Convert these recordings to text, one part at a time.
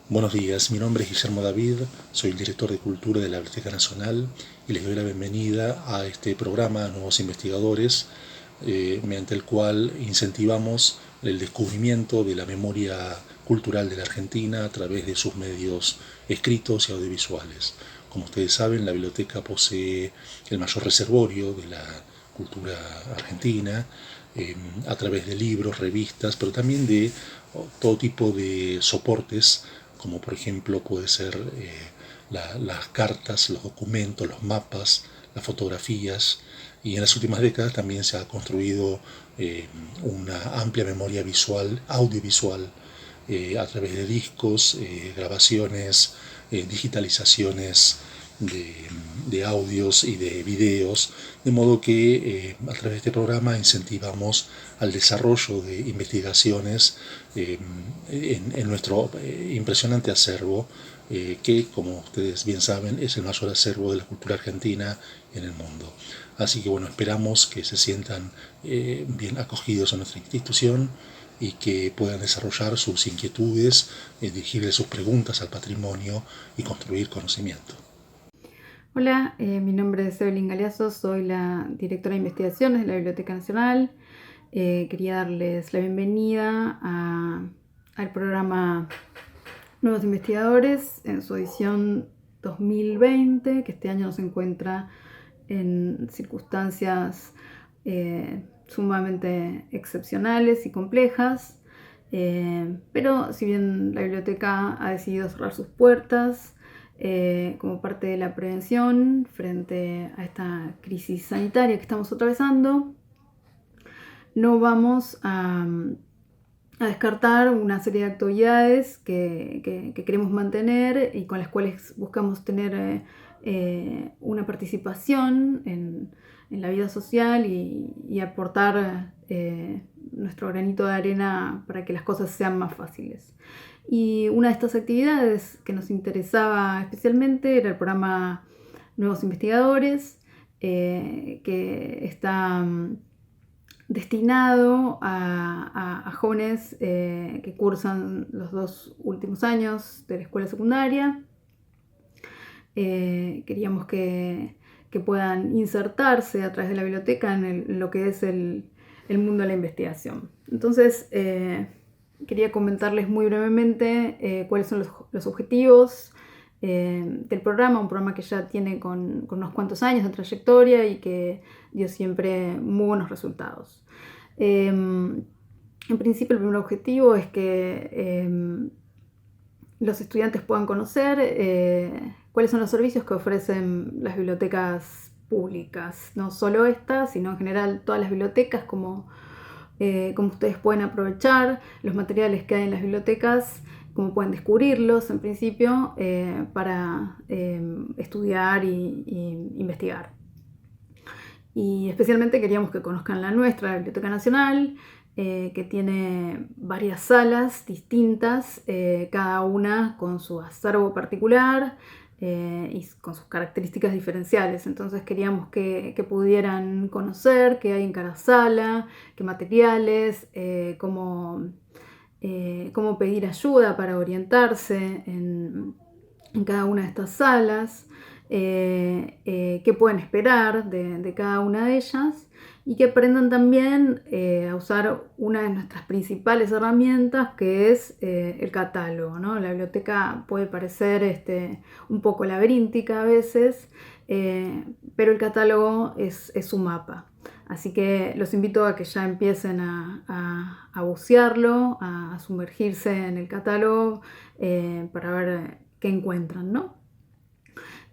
Buenos días, mi nombre es Guillermo David, soy el director de Cultura de la Biblioteca Nacional y les doy la bienvenida a este programa Nuevos Investigadores, mediante el cual incentivamos el descubrimiento de la memoria cultural de la Argentina a través de sus medios escritos y audiovisuales. Como ustedes saben, la biblioteca posee el mayor reservorio de la cultura argentina, a través de libros, revistas, pero también de todo tipo de soportes, como por ejemplo puede ser las cartas, los documentos, los mapas, las fotografías, y en las últimas décadas también se ha construido una amplia memoria visual, audiovisual, a través de discos, grabaciones, digitalizaciones de, de, audios y de videos, de modo que a través de este programa incentivamos al desarrollo de investigaciones en nuestro impresionante acervo, que, como ustedes bien saben, es el mayor acervo de la cultura argentina en el mundo. Así que bueno, esperamos que se sientan bien acogidos en nuestra institución y que puedan desarrollar sus inquietudes, dirigirle sus preguntas al patrimonio y construir conocimiento. Hola, mi nombre es Evelyn Galeazzo, soy la directora de investigaciones de la Biblioteca Nacional. Quería darles la bienvenida al programa Nuevos Investigadores en su edición 2020, que este año se encuentra en circunstancias sumamente excepcionales y complejas. Pero si bien la biblioteca ha decidido cerrar sus puertas como parte de la prevención frente a esta crisis sanitaria que estamos atravesando, no vamos a descartar una serie de actividades que queremos mantener y con las cuales buscamos tener una participación en la vida social y aportar nuestro granito de arena para que las cosas sean más fáciles. Y una de estas actividades que nos interesaba especialmente era el programa Nuevos Investigadores, que está destinado a jóvenes que cursan los 2 últimos años de la escuela secundaria. Queríamos que puedan insertarse a través de la biblioteca en lo que es el mundo de la investigación. Entonces, quería comentarles muy brevemente cuáles son los objetivos del programa, un programa que ya tiene con unos cuantos años de trayectoria y que dio siempre muy buenos resultados. En principio, el primer objetivo es que los estudiantes puedan conocer cuáles son los servicios que ofrecen las bibliotecas públicas, no solo estas, sino en general todas las bibliotecas, como ustedes pueden aprovechar los materiales que hay en las bibliotecas, cómo pueden descubrirlos en principio para estudiar y investigar. Y especialmente queríamos que conozcan la nuestra, la Biblioteca Nacional, que tiene varias salas distintas, cada una con su acervo particular y con sus características diferenciales. Entonces queríamos que pudieran conocer qué hay en cada sala, qué materiales, cómo pedir ayuda para orientarse en cada una de estas salas, qué pueden esperar de cada una de ellas y que aprendan también a usar una de nuestras principales herramientas, que es el catálogo, ¿no? La biblioteca puede parecer un poco laberíntica a veces, pero el catálogo es su mapa. Así que los invito a que ya empiecen a bucearlo, a sumergirse en el catálogo para ver qué encuentran, ¿no?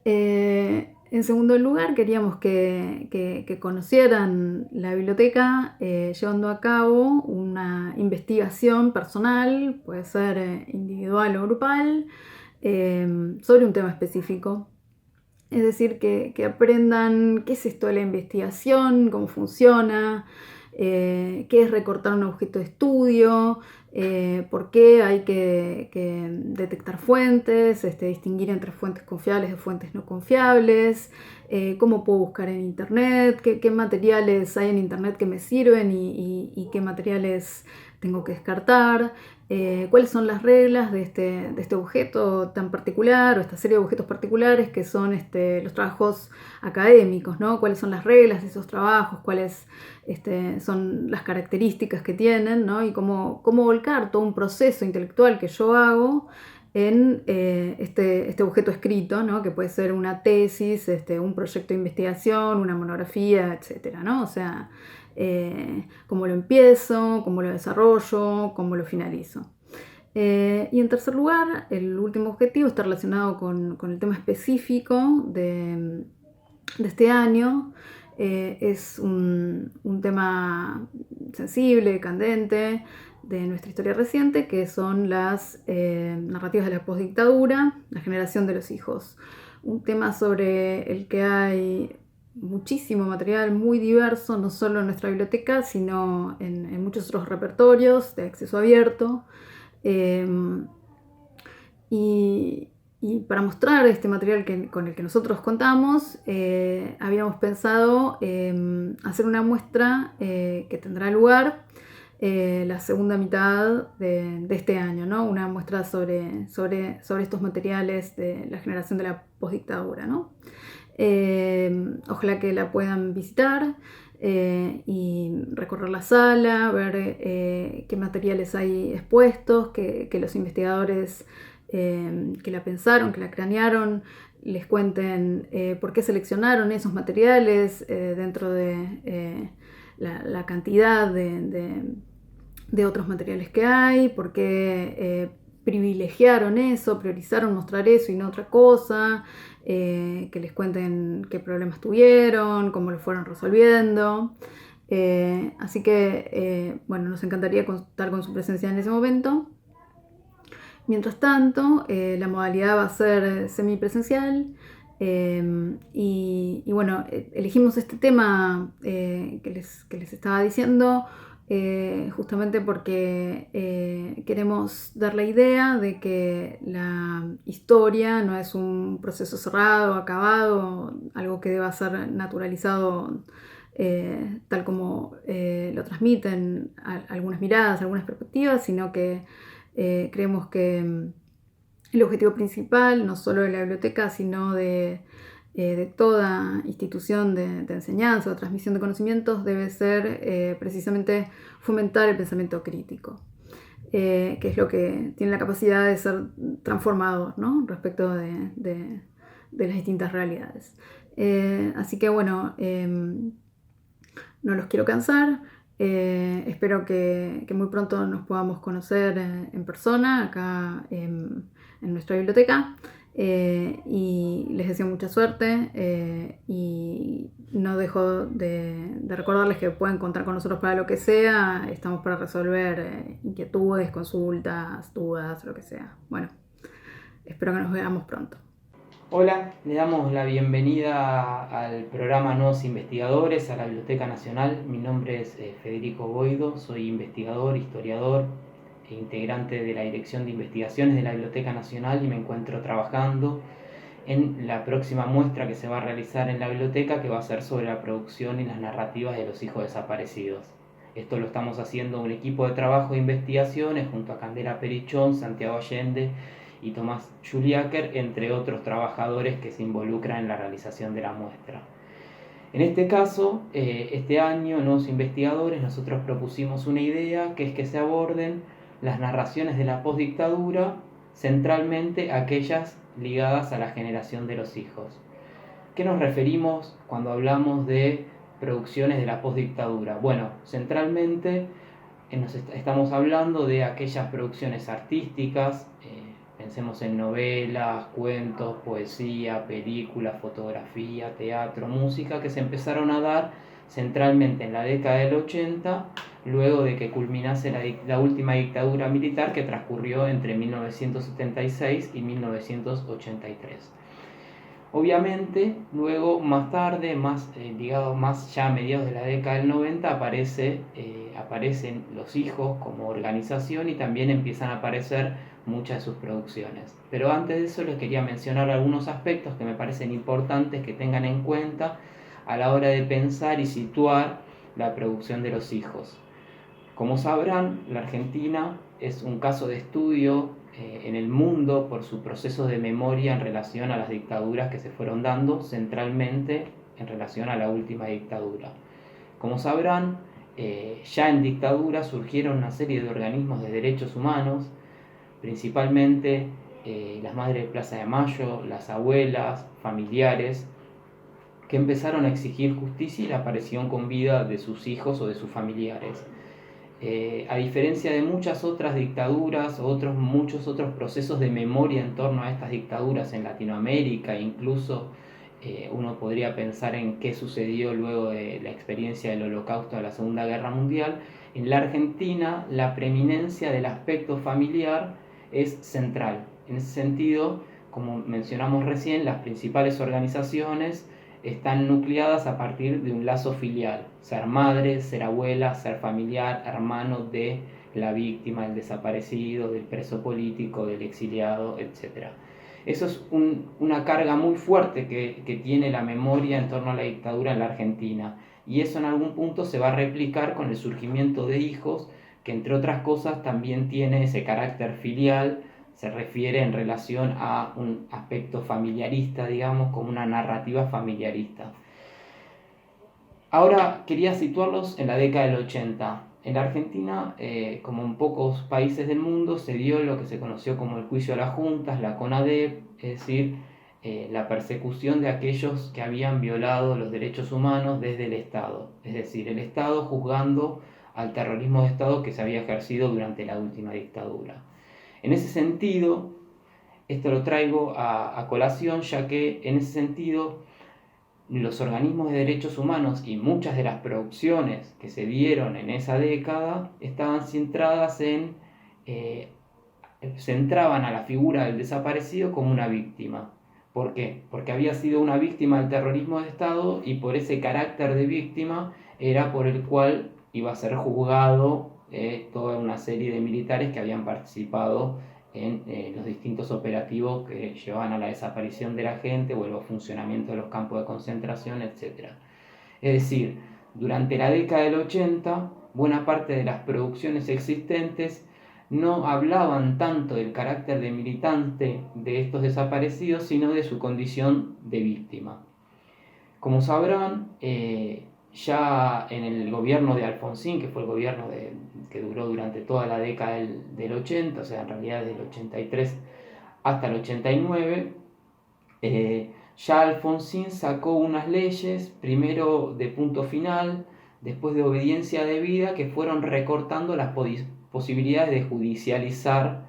En segundo lugar, queríamos que conocieran la biblioteca llevando a cabo una investigación personal, puede ser individual o grupal, sobre un tema específico. Es decir, que aprendan qué es esto de la investigación, cómo funciona, qué es recortar un objeto de estudio, por qué hay que detectar fuentes, distinguir entre fuentes confiables de fuentes no confiables, cómo puedo buscar en internet, qué materiales hay en internet que me sirven y qué materiales tengo que descartar, cuáles son las reglas de este objeto tan particular o esta serie de objetos particulares que son los trabajos académicos, ¿no? Cuáles son las reglas de esos trabajos, cuáles son las características que tienen, ¿no? Y cómo volcar todo un proceso intelectual que yo hago en este objeto escrito, ¿no? Que puede ser una tesis, un proyecto de investigación, una monografía, etcétera, ¿no? O sea, cómo lo empiezo, cómo lo desarrollo, cómo lo finalizo. Y en tercer lugar, el último objetivo está relacionado con el tema específico de este año. Es un tema sensible, candente, de nuestra historia reciente, que son las narrativas de la postdictadura, la generación de los hijos. Un tema sobre el que hay muchísimo material muy diverso, no solo en nuestra biblioteca, sino en muchos otros repertorios de acceso abierto. Y para mostrar este material con el que nosotros contamos, habíamos pensado hacer una muestra que tendrá lugar la segunda mitad de este año, ¿no? Una muestra sobre estos materiales de la generación de la postdictadura, ¿no? Ojalá que la puedan visitar y recorrer la sala, ver qué materiales hay expuestos, que los investigadores que la pensaron, que la cranearon, les cuenten por qué seleccionaron esos materiales dentro de la cantidad de otros materiales que hay, por qué privilegiaron eso, priorizaron mostrar eso y no otra cosa, que les cuenten qué problemas tuvieron, cómo lo fueron resolviendo. Así que, bueno, nos encantaría contar con su presencia en ese momento. Mientras tanto, la modalidad va a ser semipresencial y bueno, elegimos este tema que les estaba diciendo justamente porque queremos dar la idea de que la historia no es un proceso cerrado, acabado, algo que deba ser naturalizado tal como lo transmiten algunas miradas, algunas perspectivas, sino que creemos que el objetivo principal, no solo de la biblioteca, sino de toda institución de enseñanza o transmisión de conocimientos, debe ser precisamente fomentar el pensamiento crítico, que es lo que tiene la capacidad de ser transformador, ¿no? Respecto de las distintas realidades. Así que bueno, no los quiero cansar. Espero que muy pronto nos podamos conocer en persona acá en nuestra biblioteca y les deseo mucha suerte y no dejo de recordarles que pueden contar con nosotros para lo que sea. Estamos para resolver inquietudes, consultas, dudas, lo que sea. Bueno, espero que nos veamos pronto. Hola, le damos la bienvenida al programa Nuevos Investigadores, a la Biblioteca Nacional. Mi nombre es Federico Boido, soy investigador, historiador e integrante de la Dirección de Investigaciones de la Biblioteca Nacional y me encuentro trabajando en la próxima muestra que se va a realizar en la biblioteca, que va a ser sobre la producción y las narrativas de los hijos desaparecidos. Esto lo estamos haciendo un equipo de trabajo de investigaciones junto a Candela Perichón, Santiago Allende y Tomás Juliáquer, entre otros trabajadores que se involucran en la realización de la muestra. En este caso, este año, Nuevos Investigadores, nosotros propusimos una idea, que es que se aborden las narraciones de la postdictadura, centralmente aquellas ligadas a la generación de los hijos. ¿Qué nos referimos cuando hablamos de producciones de la postdictadura? Bueno, centralmente estamos hablando de aquellas producciones artísticas, pensemos en novelas, cuentos, poesía, películas, fotografía, teatro, música, que se empezaron a dar centralmente en la década del 80, luego de que culminase la última dictadura militar que transcurrió entre 1976 y 1983. Obviamente, luego más tarde, más ya a mediados de la década del 90, aparecen los hijos como organización y también empiezan a aparecer muchas de sus producciones. Pero antes de eso les quería mencionar algunos aspectos que me parecen importantes que tengan en cuenta a la hora de pensar y situar la producción de los hijos. Como sabrán, la Argentina es un caso de estudio en el mundo por su proceso de memoria en relación a las dictaduras que se fueron dando, centralmente en relación a la última dictadura. Como sabrán, ya en dictadura surgieron una serie de organismos de derechos humanos, principalmente las madres de Plaza de Mayo, las abuelas, familiares, que empezaron a exigir justicia y la aparición con vida de sus hijos o de sus familiares. A diferencia de muchas otras dictaduras o muchos otros procesos de memoria en torno a estas dictaduras en Latinoamérica, incluso uno podría pensar en qué sucedió luego de la experiencia del Holocausto de la Segunda Guerra Mundial, en la Argentina la preeminencia del aspecto familiar es central. En ese sentido, como mencionamos recién, las principales organizaciones están nucleadas a partir de un lazo filial: ser madre, ser abuela, ser familiar, hermano de la víctima, del desaparecido, del preso político, del exiliado, etc. Eso es una carga muy fuerte que tiene la memoria en torno a la dictadura en la Argentina, y eso en algún punto se va a replicar con el surgimiento de hijos, que entre otras cosas también tiene ese carácter filial. Se refiere en relación a un aspecto familiarista, digamos, como una narrativa familiarista. Ahora quería situarlos en la década del 80. En la Argentina, como en pocos países del mundo, se dio lo que se conoció como el juicio a las juntas, la CONADEP, es decir, la persecución de aquellos que habían violado los derechos humanos desde el Estado, es decir, el Estado juzgando al terrorismo de Estado que se había ejercido durante la última dictadura. En ese sentido, esto lo traigo a colación, ya que en ese sentido los organismos de derechos humanos y muchas de las producciones que se dieron en esa década estaban centradas centraban a la figura del desaparecido como una víctima. ¿Por qué? Porque había sido una víctima del terrorismo de Estado, y por ese carácter de víctima era por el cual iba a ser juzgado toda una serie de militares que habían participado en los distintos operativos que llevaban a la desaparición de la gente o el funcionamiento de los campos de concentración, etc. Es decir, durante la década del 80, buena parte de las producciones existentes no hablaban tanto del carácter de militante de estos desaparecidos, sino de su condición de víctima. Como sabrán, ya en el gobierno de Alfonsín, que fue el gobierno que duró durante toda la década del 80, o sea, en realidad desde el 83 hasta el 89, ya Alfonsín sacó unas leyes, primero de punto final, después de obediencia debida, que fueron recortando las posibilidades de judicializar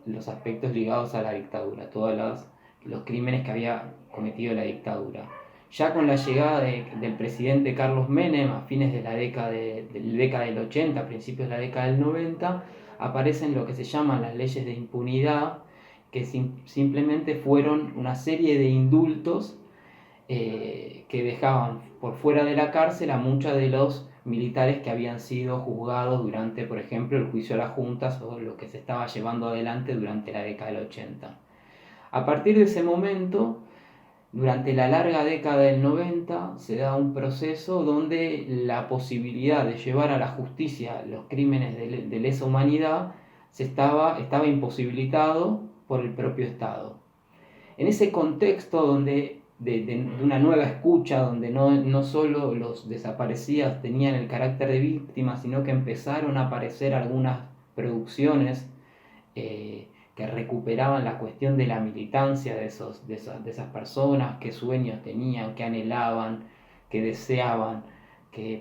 los aspectos ligados a la dictadura, todos los crímenes que había cometido la dictadura. Ya con la llegada del presidente Carlos Menem a fines de la década del 80, a principios de la década del 90, aparecen lo que se llaman las leyes de impunidad, que simplemente fueron una serie de indultos que dejaban por fuera de la cárcel a muchos de los militares que habían sido juzgados durante, por ejemplo, el juicio a las juntas o lo que se estaba llevando adelante durante la década del 80. A partir de ese momento, durante la larga década del 90, se da un proceso donde la posibilidad de llevar a la justicia los crímenes de lesa humanidad estaba imposibilitado por el propio Estado. En ese contexto donde de una nueva escucha, donde no solo los desaparecidos tenían el carácter de víctimas, sino que empezaron a aparecer algunas producciones que recuperaban la cuestión de la militancia de esas personas, qué sueños tenían, qué anhelaban, qué deseaban,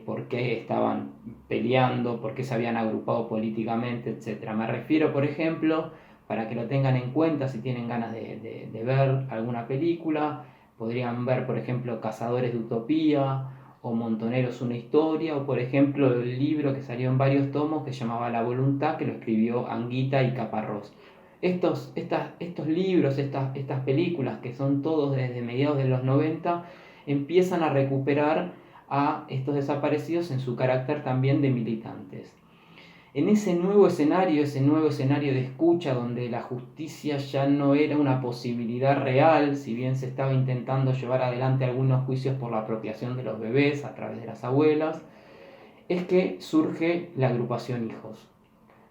por qué estaban peleando, por qué se habían agrupado políticamente, etc. Me refiero, por ejemplo, para que lo tengan en cuenta si tienen ganas de ver alguna película, podrían ver, por ejemplo, Cazadores de Utopía o Montoneros, una historia, o por ejemplo el libro que salió en varios tomos que se llamaba La Voluntad, que lo escribió Anguita y Caparrós. Estos libros, estas películas, que son todos desde mediados de los 90, empiezan a recuperar a estos desaparecidos en su carácter también de militantes. En ese nuevo escenario de escucha, donde la justicia ya no era una posibilidad real, si bien se estaba intentando llevar adelante algunos juicios por la apropiación de los bebés a través de las abuelas, es que surge la agrupación Hijos.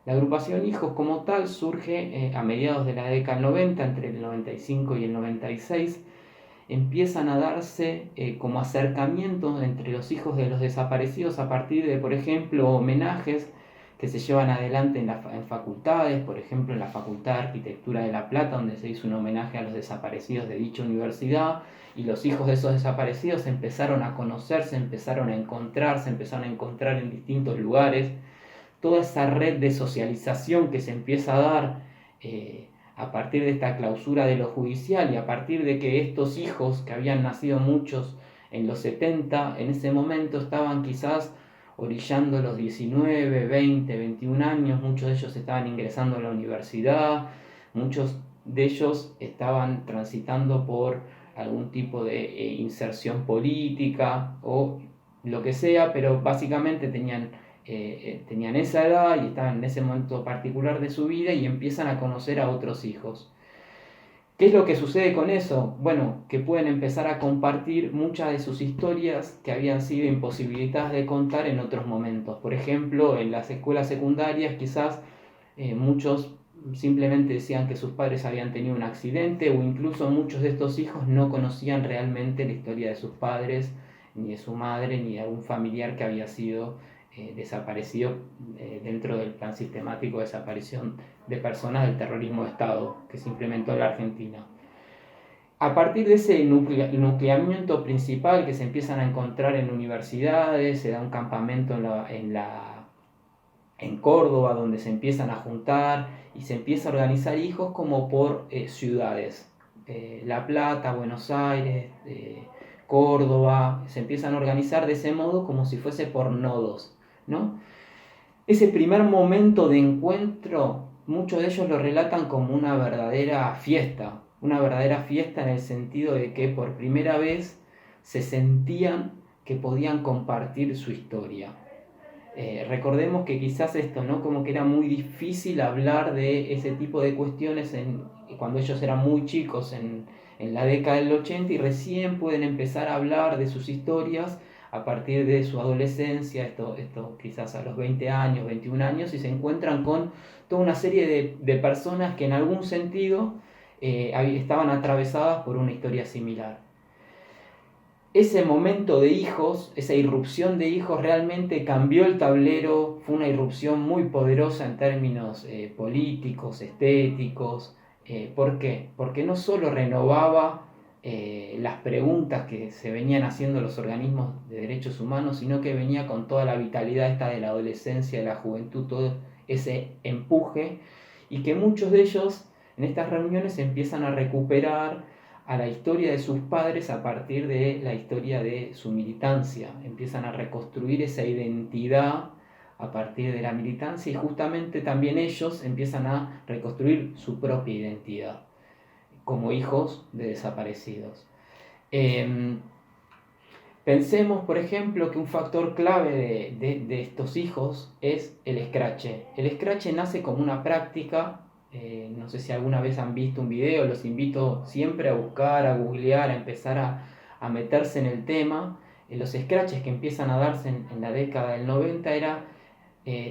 La agrupación Hijos como tal surge a mediados de la década del 90, entre el 95 y el 96. Empiezan a darse como acercamientos entre los hijos de los desaparecidos a partir de, por ejemplo, homenajes que se llevan adelante en facultades, por ejemplo en la Facultad de Arquitectura de La Plata, donde se hizo un homenaje a los desaparecidos de dicha universidad, y los hijos de esos desaparecidos empezaron a conocerse, empezaron a encontrarse, empezaron a encontrar en distintos lugares. Toda esa red de socialización que se empieza a dar a partir de esta clausura de lo judicial y a partir de que estos hijos, que habían nacido muchos en los 70, en ese momento estaban quizás orillando los 19, 20, 21 años, muchos de ellos estaban ingresando a la universidad, muchos de ellos estaban transitando por algún tipo de inserción política o lo que sea, pero básicamente tenían esa edad y estaban en ese momento particular de su vida y empiezan a conocer a otros hijos. ¿Qué es lo que sucede con eso? Bueno, que pueden empezar a compartir muchas de sus historias que habían sido imposibilitadas de contar en otros momentos. Por ejemplo, en las escuelas secundarias quizás muchos simplemente decían que sus padres habían tenido un accidente, o incluso muchos de estos hijos no conocían realmente la historia de sus padres, ni de su madre, ni de algún familiar que había sido desaparecido dentro del plan sistemático de desaparición de personas del terrorismo de Estado que se implementó en la Argentina. A partir de ese nucleamiento principal que se empiezan a encontrar en universidades, se da un campamento en Córdoba donde se empiezan a juntar y se empieza a organizar hijos como por ciudades. La Plata, Buenos Aires, Córdoba, se empiezan a organizar de ese modo como si fuese por nodos, ¿no? Ese primer momento de encuentro, muchos de ellos lo relatan como una verdadera fiesta en el sentido de que por primera vez se sentían que podían compartir su historia. Recordemos que quizás esto, ¿no? Como que era muy difícil hablar de ese tipo de cuestiones cuando ellos eran muy chicos en la década del 80 y recién pueden empezar a hablar de sus historias a partir de su adolescencia, esto quizás a los 20 años, 21 años, y se encuentran con toda una serie de personas que en algún sentido estaban atravesadas por una historia similar. Ese momento de hijos, esa irrupción de hijos realmente cambió el tablero, fue una irrupción muy poderosa en términos políticos, estéticos. ¿Por qué? Porque no solo renovaba las preguntas que se venían haciendo los organismos de derechos humanos, sino que venía con toda la vitalidad esta de la adolescencia, de la juventud, todo ese empuje, y que muchos de ellos en estas reuniones empiezan a recuperar a la historia de sus padres a partir de la historia de su militancia, empiezan a reconstruir esa identidad a partir de la militancia y justamente también ellos empiezan a reconstruir su propia identidad como hijos de desaparecidos. Pensemos, por ejemplo, que un factor clave de estos hijos es el escrache. El escrache nace como una práctica, no sé si alguna vez han visto un video, los invito siempre a buscar, a googlear, a empezar a meterse en el tema. Los scratches que empiezan a darse en la década del 90 era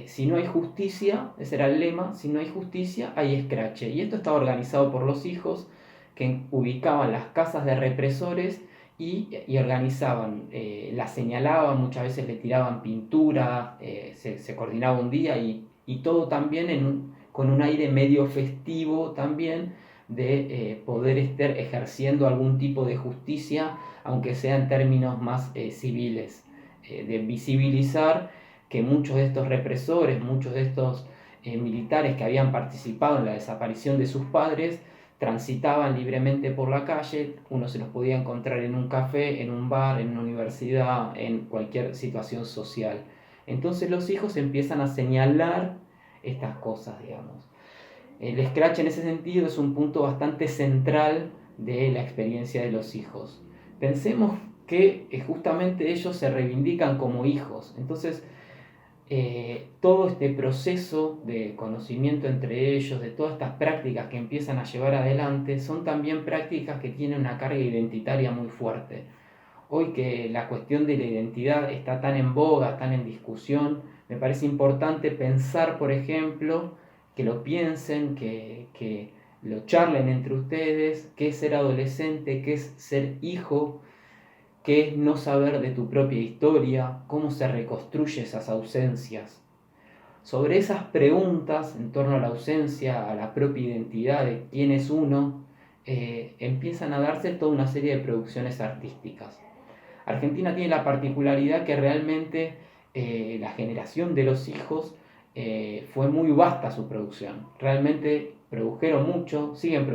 si no hay justicia, ese era el lema, si no hay justicia hay escrache. Y esto estaba organizado por los hijos que ubicaban las casas de represores y organizaban, las señalaban, muchas veces le tiraban pintura, se coordinaba un día y todo también con un aire medio festivo también de poder estar ejerciendo algún tipo de justicia, aunque sea en términos más civiles, de visibilizar que muchos de estos represores, muchos de estos militares que habían participado en la desaparición de sus padres, transitaban libremente por la calle, uno se los podía encontrar en un café, en un bar, en una universidad, en cualquier situación social. Entonces los hijos empiezan a señalar estas cosas, digamos. El scratch en ese sentido es un punto bastante central de la experiencia de los hijos. Pensemos que justamente ellos se reivindican como hijos, entonces todo este proceso de conocimiento entre ellos, de todas estas prácticas que empiezan a llevar adelante, son también prácticas que tienen una carga identitaria muy fuerte. Hoy que la cuestión de la identidad está tan en boga, tan en discusión, me parece importante pensar, por ejemplo, que lo piensen, que lo charlen entre ustedes, qué es ser adolescente, qué es ser hijo, qué es no saber de tu propia historia, cómo se reconstruye esas ausencias. Sobre esas preguntas en torno a la ausencia, a la propia identidad de quién es uno, empiezan a darse toda una serie de producciones artísticas. Argentina tiene la particularidad que realmente la generación de los hijos fue muy vasta su producción. Realmente produjeron mucho, siguen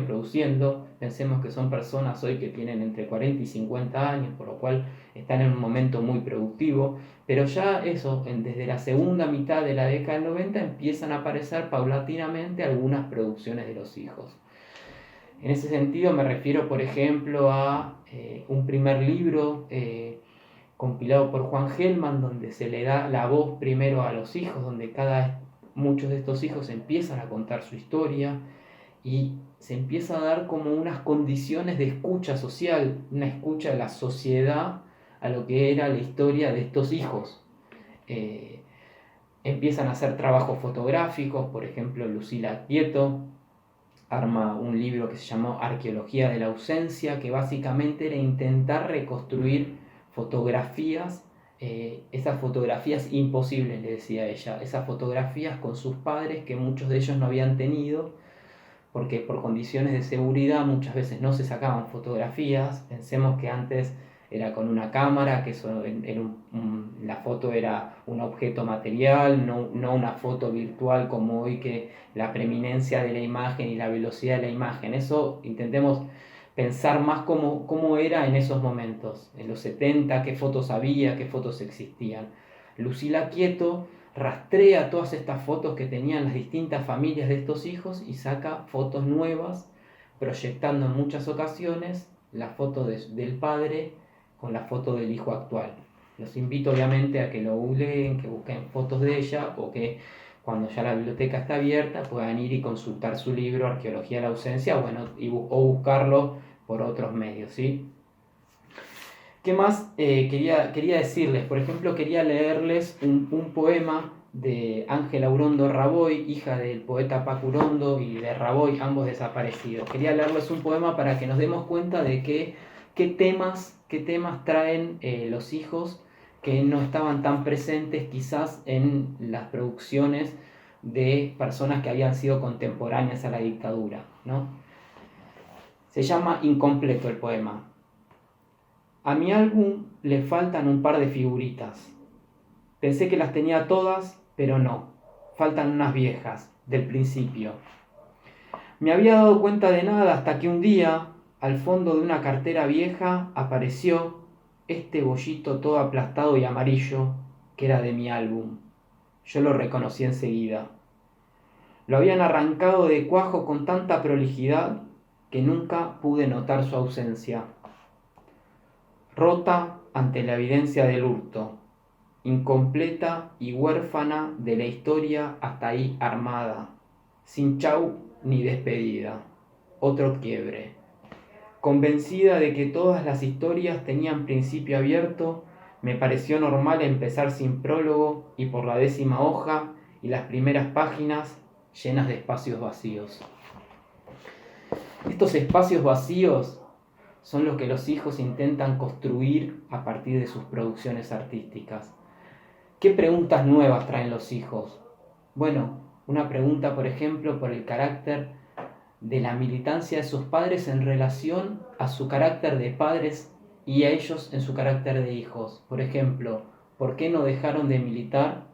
produciendo. Pensemos que son personas hoy que tienen entre 40 y 50 años, por lo cual están en un momento muy productivo. Pero ya eso, desde la segunda mitad de la década del 90 empiezan a aparecer paulatinamente algunas producciones de los hijos. En ese sentido me refiero, por ejemplo, a un primer libro compilado por Juan Gelman, donde se le da la voz primero a los hijos, donde muchos de estos hijos empiezan a contar su historia y se empieza a dar como unas condiciones de escucha social, una escucha de la sociedad a lo que era la historia de estos hijos. Empiezan a hacer trabajos fotográficos, por ejemplo, Lucila Quieto arma un libro que se llamó Arqueología de la ausencia, que básicamente era intentar reconstruir fotografías, esas fotografías imposibles, le decía ella, esas fotografías con sus padres que muchos de ellos no habían tenido, porque por condiciones de seguridad muchas veces no se sacaban fotografías. Pensemos que antes era con una cámara, que eso la foto era un objeto material, no una foto virtual como hoy, que la preeminencia de la imagen y la velocidad de la imagen. Eso intentemos pensar más cómo era en esos momentos, en los 70, qué fotos había, qué fotos existían. Lucila Quieto rastrea todas estas fotos que tenían las distintas familias de estos hijos y saca fotos nuevas, proyectando en muchas ocasiones la foto del padre con la foto del hijo actual. Los invito obviamente a que lo googleen, que busquen fotos de ella, o que cuando ya la biblioteca está abierta puedan ir y consultar su libro Arqueología de la ausencia, o buscarlo por otros medios, ¿sí? ¿Qué más quería decirles? Por ejemplo, quería leerles un poema de Ángela Urondo Raboy, hija del poeta Paco Urondo y de Raboy, ambos desaparecidos. Quería leerles un poema para que nos demos cuenta de qué temas traen los hijos que no estaban tan presentes quizás en las producciones de personas que habían sido contemporáneas a la dictadura, ¿no? Se llama Incompleto el poema. A mi álbum le faltan un par de figuritas. Pensé que las tenía todas, pero no. Faltan unas viejas, del principio. Me había dado cuenta de nada hasta que un día, al fondo de una cartera vieja, apareció este bollito todo aplastado y amarillo, que era de mi álbum. Yo lo reconocí enseguida. Lo habían arrancado de cuajo con tanta prolijidad que nunca pude notar su ausencia. Rota ante la evidencia del hurto, incompleta y huérfana de la historia hasta ahí armada, sin chau ni despedida, otro quiebre. Convencida de que todas las historias tenían principio abierto, me pareció normal empezar sin prólogo y por la 10ª hoja y las primeras páginas llenas de espacios vacíos. Estos espacios vacíos son los que los hijos intentan construir a partir de sus producciones artísticas. ¿Qué preguntas nuevas traen los hijos? Bueno, una pregunta, por ejemplo, por el carácter de la militancia de sus padres en relación a su carácter de padres y a ellos en su carácter de hijos. Por ejemplo, ¿por qué no dejaron de militar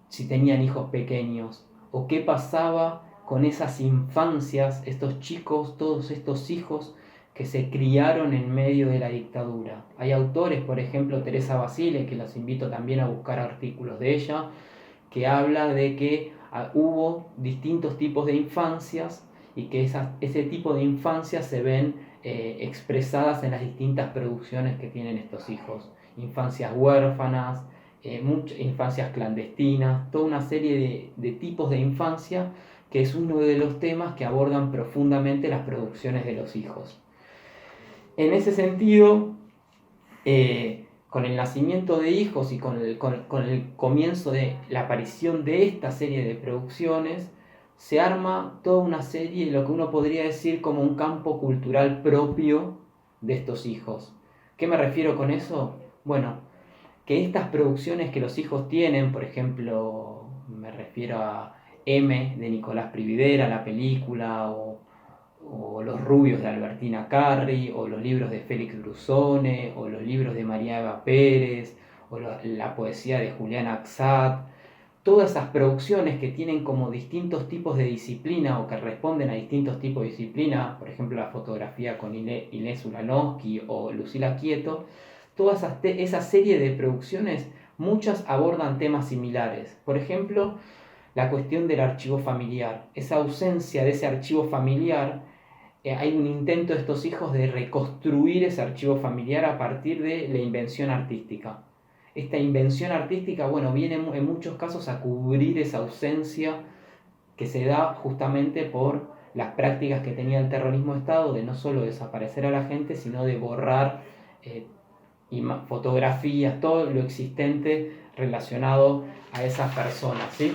si tenían hijos pequeños? ¿O qué pasaba con esas infancias, estos chicos, todos estos hijos que se criaron en medio de la dictadura? Hay autores, por ejemplo, Teresa Basile, que los invito también a buscar artículos de ella, que habla de que hubo distintos tipos de infancias y que ese tipo de infancias se ven expresadas en las distintas producciones que tienen estos hijos. Infancias huérfanas, infancias clandestinas, toda una serie de tipos de infancia, que es uno de los temas que abordan profundamente las producciones de los hijos. En ese sentido, con el nacimiento de hijos y con el comienzo de la aparición de esta serie de producciones, se arma toda una serie, lo que uno podría decir como un campo cultural propio de estos hijos. ¿Qué me refiero con eso? Bueno, que estas producciones que los hijos tienen, por ejemplo, me refiero a M de Nicolás Prividera, la película, o Los rubios de Albertina Carri, o los libros de Félix Brusone, o los libros de María Eva Pérez, o la poesía de Julián Axat, todas esas producciones que tienen como distintos tipos de disciplina o que responden a distintos tipos de disciplina, por ejemplo la fotografía con Inés Ulanowski o Lucila Quieto, toda esa serie de producciones, muchas abordan temas similares. Por ejemplo, la cuestión del archivo familiar, esa ausencia de ese archivo familiar. Hay un intento de estos hijos de reconstruir ese archivo familiar a partir de la invención artística. Esta invención artística, bueno, viene en muchos casos a cubrir esa ausencia que se da justamente por las prácticas que tenía el terrorismo de Estado de no solo desaparecer a la gente, sino de borrar fotografías, todo lo existente relacionado a esas personas, ¿sí?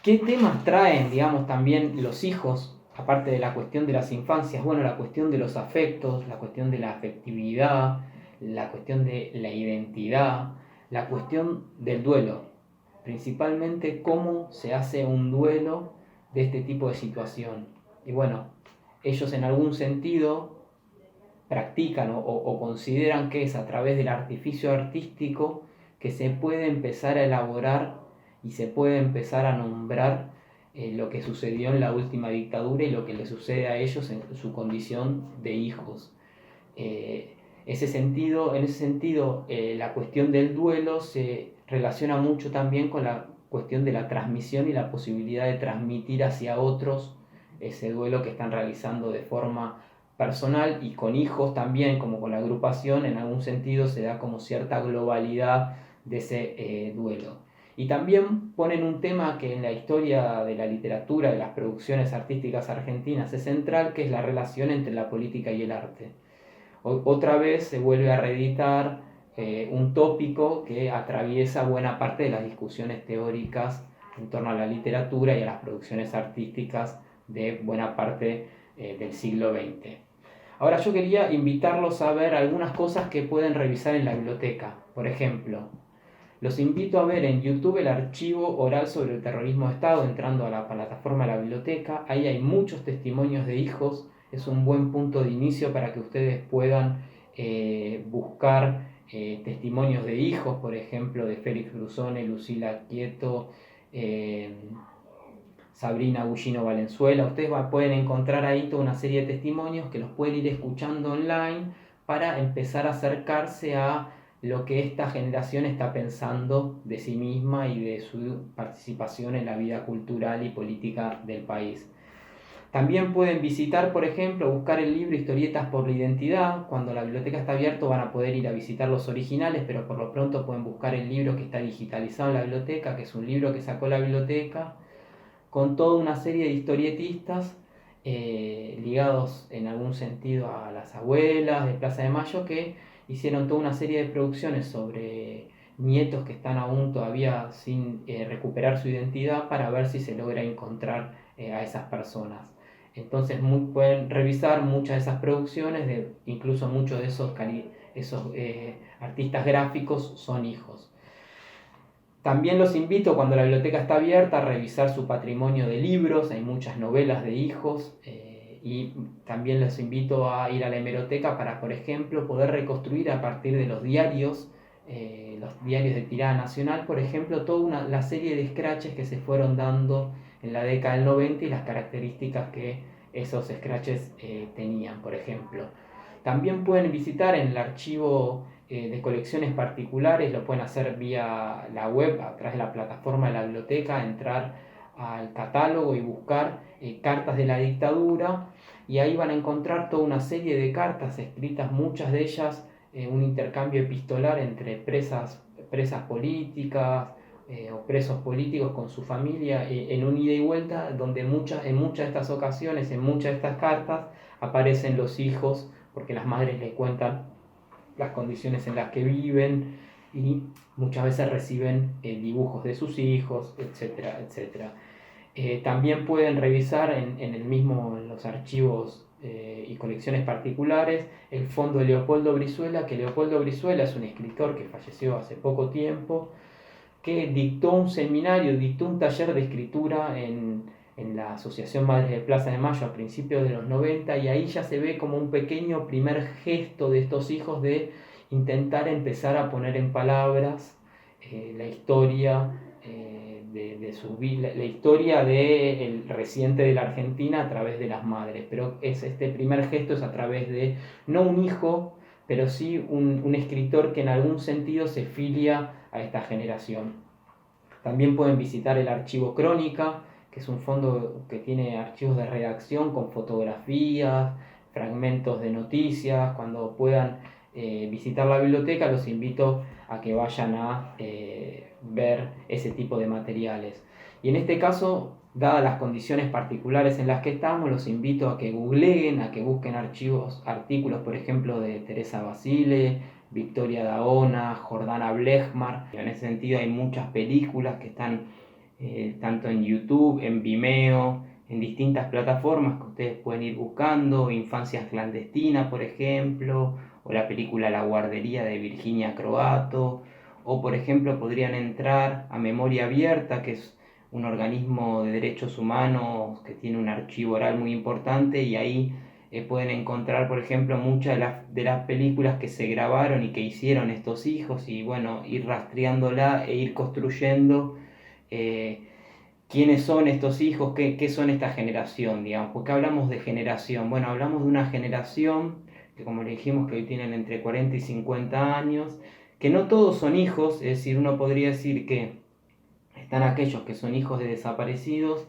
¿Qué temas traen, digamos, también los hijos, aparte de la cuestión de las infancias? Bueno, la cuestión de los afectos, la cuestión de la afectividad, la cuestión de la identidad, la cuestión del duelo, principalmente cómo se hace un duelo de este tipo de situación. Y bueno, ellos en algún sentido practican o consideran que es a través del artificio artístico que se puede empezar a elaborar y se puede empezar a nombrar lo que sucedió en la última dictadura y lo que les sucede a ellos en su condición de hijos. En ese sentido, la cuestión del duelo se relaciona mucho también con la cuestión de la transmisión y la posibilidad de transmitir hacia otros ese duelo que están realizando de forma personal y con hijos también, como con la agrupación, en algún sentido se da como cierta globalidad de ese duelo. Y también ponen un tema que en la historia de la literatura, de las producciones artísticas argentinas es central, que es la relación entre la política y el arte. Otra vez se vuelve a reeditar un tópico que atraviesa buena parte de las discusiones teóricas en torno a la literatura y a las producciones artísticas de buena parte del siglo XX. Ahora yo quería invitarlos a ver algunas cosas que pueden revisar en la biblioteca. Por ejemplo, los invito a ver en YouTube el archivo oral sobre el terrorismo de Estado, entrando a la plataforma de la biblioteca. Ahí hay muchos testimonios de hijos. Es un buen punto de inicio para que ustedes puedan buscar testimonios de hijos, por ejemplo, de Félix Brusone, Lucila Quieto, Sabrina Gullino Valenzuela. Ustedes pueden encontrar ahí toda una serie de testimonios que los pueden ir escuchando online para empezar a acercarse a lo que esta generación está pensando de sí misma y de su participación en la vida cultural y política del país. También pueden visitar, por ejemplo, buscar el libro Historietas por la Identidad. Cuando la biblioteca está abierta van a poder ir a visitar los originales, pero por lo pronto pueden buscar el libro que está digitalizado en la biblioteca, que es un libro que sacó la biblioteca, con toda una serie de historietistas ligados en algún sentido a las abuelas de Plaza de Mayo, que hicieron toda una serie de producciones sobre nietos que están aún todavía sin recuperar su identidad para ver si se logra encontrar a esas personas. Entonces pueden revisar muchas de esas producciones, incluso muchos de esos artistas gráficos son hijos. También los invito, cuando la biblioteca está abierta, a revisar su patrimonio de libros. Hay muchas novelas de hijos y también los invito a ir a la hemeroteca para, por ejemplo, poder reconstruir a partir de los diarios de tirada nacional, por ejemplo, toda la serie de scratches que se fueron dando en la década del 90 y las características que esos scratches tenían, por ejemplo. También pueden visitar en el archivo de colecciones particulares, lo pueden hacer vía la web, a través de la plataforma de la biblioteca, entrar al catálogo y buscar cartas de la dictadura, y ahí van a encontrar toda una serie de cartas escritas, muchas de ellas un intercambio epistolar entre presas políticas o presos políticos con su familia en un ida y vuelta, donde en muchas de estas ocasiones, en muchas de estas cartas, aparecen los hijos porque las madres les cuentan las condiciones en las que viven y muchas veces reciben dibujos de sus hijos, etcétera, etcétera. También pueden revisar en los archivos y colecciones particulares el fondo de Leopoldo Brizuela, que Leopoldo Brizuela es un escritor que falleció hace poco tiempo, que dictó un seminario, dictó un taller de escritura en la Asociación Madres de Plaza de Mayo a principios de los 90, y ahí ya se ve como un pequeño primer gesto de estos hijos de intentar empezar a poner en palabras la historia de su vida, la historia del reciente de la Argentina a través de las madres. Pero este primer gesto es a través de, no un hijo, pero sí un escritor que en algún sentido se filia a esta generación. También pueden visitar el archivo Crónica, que es un fondo que tiene archivos de redacción con fotografías, fragmentos de noticias. Cuando puedan visitar la biblioteca, los invito a que vayan a ver ese tipo de materiales. Y en este caso, dadas las condiciones particulares en las que estamos, los invito a que googleen, a que busquen artículos, por ejemplo, de Teresa Basile, Victoria Daona, Jordana Blechmar. En ese sentido hay muchas películas que están tanto en YouTube, en Vimeo, en distintas plataformas que ustedes pueden ir buscando. Infancias clandestinas, por ejemplo, o la película La guardería de Virginia Croato, o por ejemplo podrían entrar a Memoria Abierta, que es un organismo de derechos humanos que tiene un archivo oral muy importante, y ahí pueden encontrar, por ejemplo, muchas de las películas que se grabaron y que hicieron estos hijos, y bueno, ir rastreándola e ir construyendo quiénes son estos hijos, qué son esta generación, digamos. ¿Por qué hablamos de generación? Bueno, hablamos de una generación que, como le dijimos, que hoy tienen entre 40 y 50 años, que no todos son hijos, es decir, uno podría decir que están aquellos que son hijos de desaparecidos,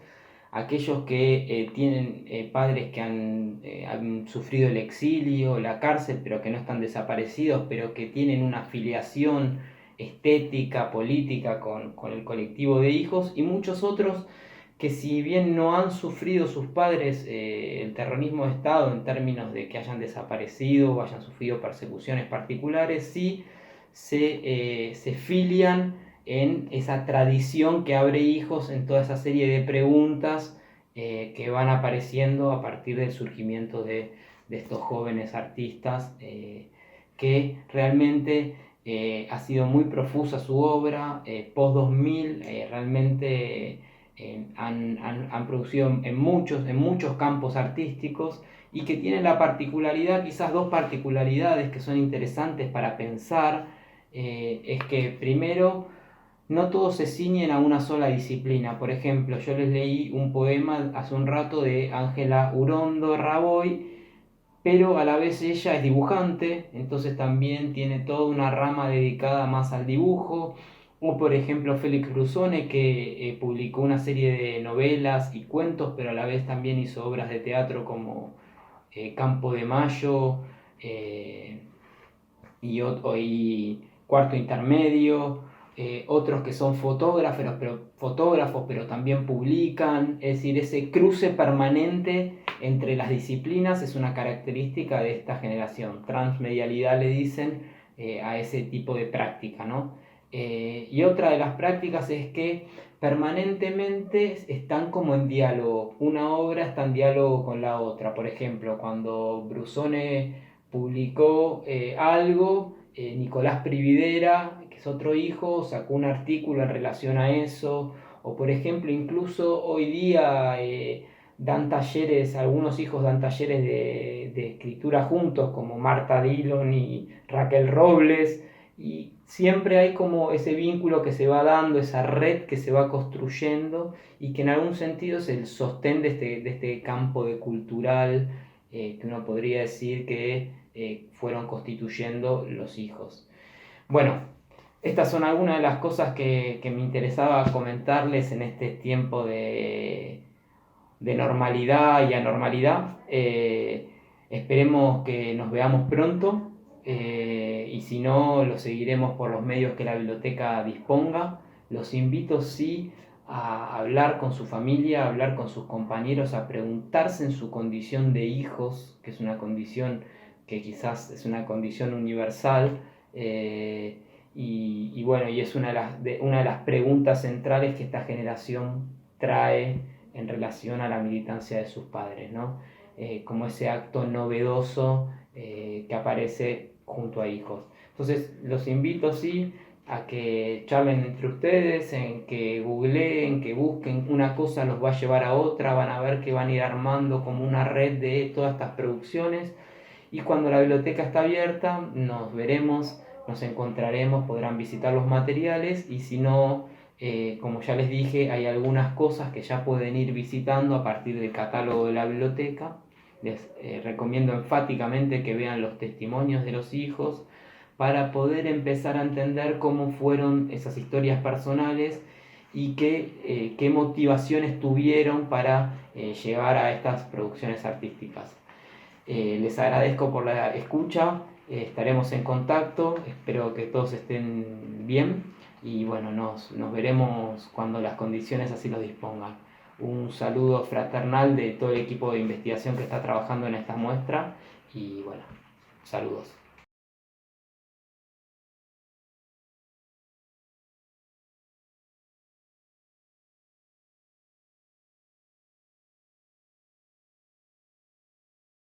aquellos que tienen padres que han sufrido el exilio, la cárcel, pero que no están desaparecidos, pero que tienen una afiliación estética, política con el colectivo de hijos, y muchos otros que, si bien no han sufrido sus padres el terrorismo de Estado en términos de que hayan desaparecido o hayan sufrido persecuciones particulares, sí se filian en esa tradición que abre hijos en toda esa serie de preguntas que van apareciendo a partir del surgimiento de estos jóvenes artistas, que realmente ha sido muy profusa su obra. Post 2000 realmente han producido en muchos campos artísticos, y que tienen la particularidad, quizás dos particularidades que son interesantes para pensar. Es que primero, no todos se ciñen a una sola disciplina. Por ejemplo, yo les leí un poema hace un rato de Ángela Urondo Raboy, pero a la vez ella es dibujante, entonces también tiene toda una rama dedicada más al dibujo. O por ejemplo Félix Brusone, que publicó una serie de novelas y cuentos, pero a la vez también hizo obras de teatro como Campo de Mayo y Cuarto Intermedio. Otros que son fotógrafos, pero también publican. Es decir, ese cruce permanente entre las disciplinas es una característica de esta generación. Transmedialidad le dicen a ese tipo de práctica, ¿no? Y otra de las prácticas es que permanentemente están como en diálogo. Una obra está en diálogo con la otra. Por ejemplo, cuando Brusone publicó algo, Nicolás Prividera, que es otro hijo, sacó un artículo en relación a eso. O por ejemplo, incluso hoy día dan talleres, algunos hijos dan talleres de escritura juntos, como Marta Dillon y Raquel Robles, y siempre hay como ese vínculo que se va dando, esa red que se va construyendo, y que en algún sentido es el sostén de este campo de cultural que uno podría decir que fueron constituyendo los hijos. Bueno, estas son algunas de las cosas que me interesaba comentarles en este tiempo de normalidad y anormalidad. Esperemos que nos veamos pronto, y si no, lo seguiremos por los medios que la biblioteca disponga. Los invito sí a hablar con su familia, a hablar con sus compañeros, a preguntarse en su condición de hijos, que es una condición que quizás es una condición universal, y bueno, y es una de las preguntas centrales que esta generación trae en relación a la militancia de sus padres, ¿no? Como ese acto novedoso que aparece junto a hijos. Entonces los invito, sí, a que charlen entre ustedes, en que googleen, que busquen, una cosa los va a llevar a otra, van a ver que van a ir armando como una red de todas estas producciones, y cuando la biblioteca está abierta nos veremos, nos encontraremos, podrán visitar los materiales, y si no, como ya les dije, hay algunas cosas que ya pueden ir visitando a partir del catálogo de la biblioteca. Les recomiendo enfáticamente que vean los testimonios de los hijos para poder empezar a entender cómo fueron esas historias personales y qué motivaciones tuvieron para llegar a estas producciones artísticas. Les agradezco por la escucha, estaremos en contacto, espero que todos estén bien, y bueno, nos veremos cuando las condiciones así lo dispongan. Un saludo fraternal de todo el equipo de investigación que está trabajando en esta muestra, y bueno, saludos.